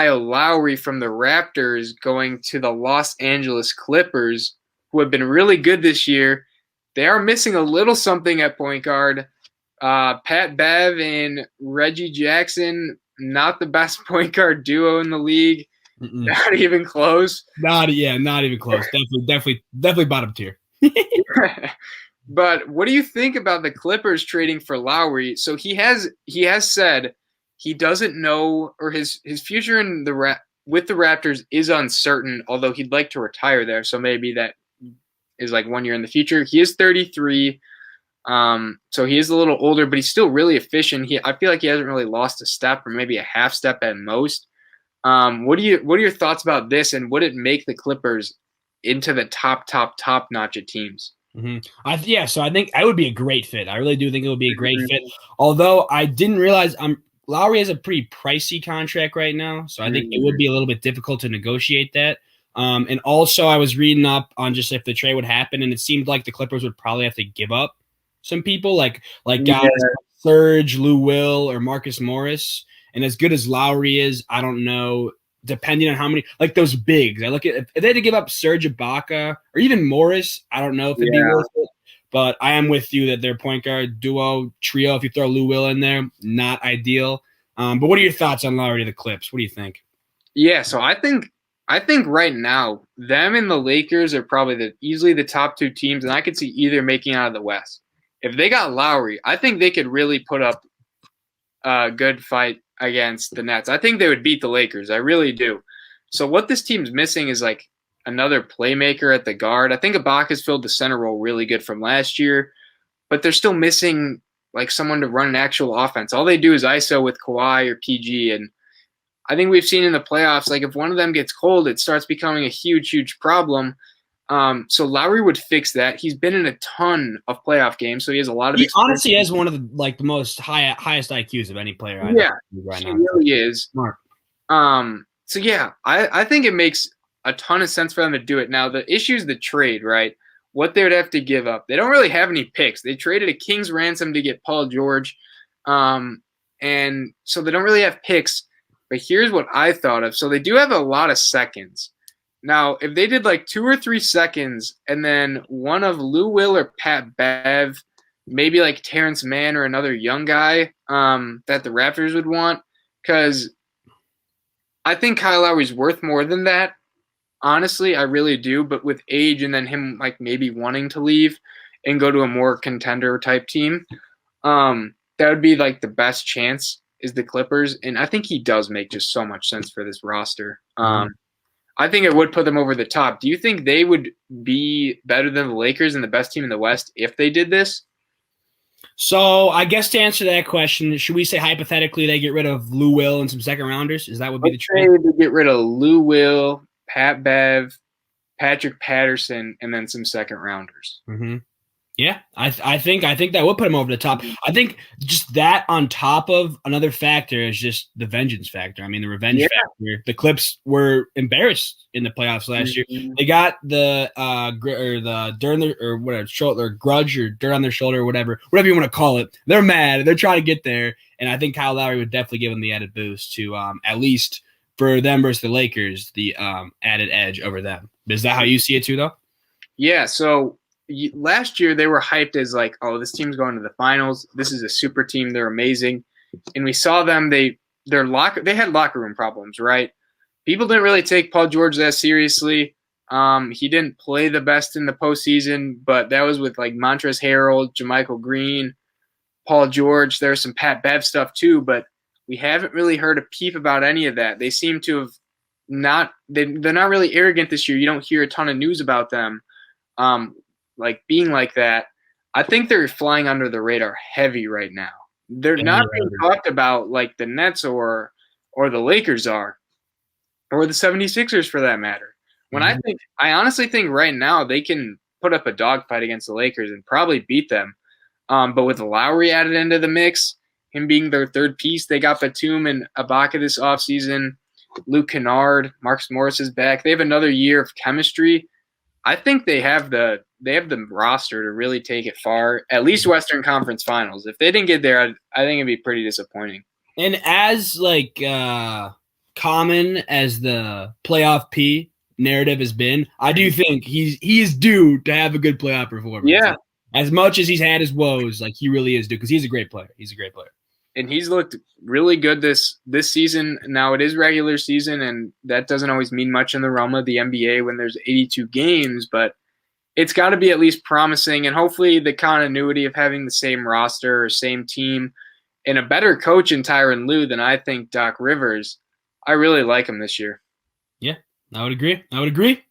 Kyle Lowry from the Raptors going to the Los Angeles Clippers, who have been really good this year. They are missing a little something at point guard. Pat Bev and Reggie Jackson, not the best point guard duo in the league. Mm-mm. Not even close. Not even close. Definitely bottom tier. But what do you think about the Clippers trading for Lowry? So he has said he doesn't know, or his future in with the Raptors is uncertain, although he'd like to retire there. So maybe that is like 1 year in the future. He is 33. So he is a little older, but he's still really efficient. I feel like he hasn't really lost a step, or maybe a half step at most. What are your thoughts about this, and would it make the Clippers into the top notch of teams? Mm-hmm. So I think I would be a great fit. I really do think it would be a great fit. Although I didn't realize Lowry has a pretty pricey contract right now, so I think it would be a little bit difficult to negotiate that. And also I was reading up on just if the trade would happen, and it seemed like the Clippers would probably have to give up some people, like guys like Serge, Lou Will, or Marcus Morris. And as good as Lowry is, I don't know, depending on how many, like those bigs. I look at if they had to give up Serge Ibaka or even Morris, I don't know if it'd be worth it. But I am with you that their point guard duo, trio, if you throw Lou Will in there, not ideal. But what are your thoughts on Lowry to the Clips? What do you think? Yeah, so I think right now, them and the Lakers are probably easily the top two teams, and I could see either making out of the West. If they got Lowry, I think they could really put up a good fight against the Nets. I think they would beat the Lakers. I really do. So what this team's missing is like another playmaker at the guard. I think Ibaka's filled the center role really good from last year, but they're still missing like someone to run an actual offense. All they do is ISO with Kawhi or PG, and I think we've seen in the playoffs, like if one of them gets cold, it starts becoming a huge problem. So Lowry would fix that. He's been in a ton of playoff games, so he has a lot of experience. He honestly has one of the most highest IQs of any player I know right now. He really is. Smart. So yeah, I think it makes a ton of sense for them to do it. Now the issue is the trade, right? What they would have to give up. They don't really have any picks. They traded a king's ransom to get Paul George, and so they don't really have picks. But here's what I thought of. So they do have a lot of seconds. Now, if they did like 2 or 3 seconds and then one of Lou Will or Pat Bev, maybe like Terrence Mann or another young guy that the Raptors would want, because I think Kyle Lowry's worth more than that. Honestly, I really do. But with age and then him like maybe wanting to leave and go to a more contender type team, that would be like the best chance is the Clippers. And I think he does make just so much sense for this roster. I think it would put them over the top. Do you think they would be better than the Lakers and the best team in the West if they did this? So I guess to answer that question, should we say hypothetically they get rid of Lou Will and some second rounders? Is that would be the trade? They get rid of Lou Will, Pat Bev, Patrick Patterson, and then some second rounders. Mm-hmm. Yeah, I think that would put him over the top. I think just that on top of another factor is just the vengeance factor. I mean, the revenge factor. The Clips were embarrassed in the playoffs last year. They got the grudge or dirt on their shoulder or whatever you want to call it. They're mad. They're trying to get there, and I think Kyle Lowry would definitely give them the added boost to at least for them versus the Lakers, the added edge over them. Is that how you see it too, though? Yeah. So. Last year they were hyped as like, oh, this team's going to the finals. This is a super team. They're amazing. And we saw them. They had locker room problems, right? People didn't really take Paul George that seriously. He didn't play the best in the postseason, but that was with like Montrezl Harrell, JaMychal Green, Paul George. There's some Pat Bev stuff too, but we haven't really heard a peep about any of that. They seem to have they're not really arrogant this year. You don't hear a ton of news about them. Like being like that, I think they're flying under the radar heavy right now. They're not being talked about like the Nets or the Lakers are, or the 76ers for that matter. When I honestly think right now they can put up a dogfight against the Lakers and probably beat them. But with Lowry added into the mix, him being their third piece, they got Batum and Ibaka this offseason. Luke Kennard, Marcus Morris is back. They have another year of chemistry. I think they have the roster to really take it far, at least Western Conference Finals. If they didn't get there, I think it'd be pretty disappointing. And as like kind common as the playoff P narrative has been, I do think he is due to have a good playoff performance. Yeah. Like, as much as he's had his woes, like he really is due because he's a great player. He's a great player. And he's looked really good this season. Now it is regular season, and that doesn't always mean much in the realm of the NBA when there's 82 games, but it's got to be at least promising. And hopefully the continuity of having the same roster or same team and a better coach in Tyronn Lue than I think Doc Rivers. I really like him this year. Yeah, I would agree.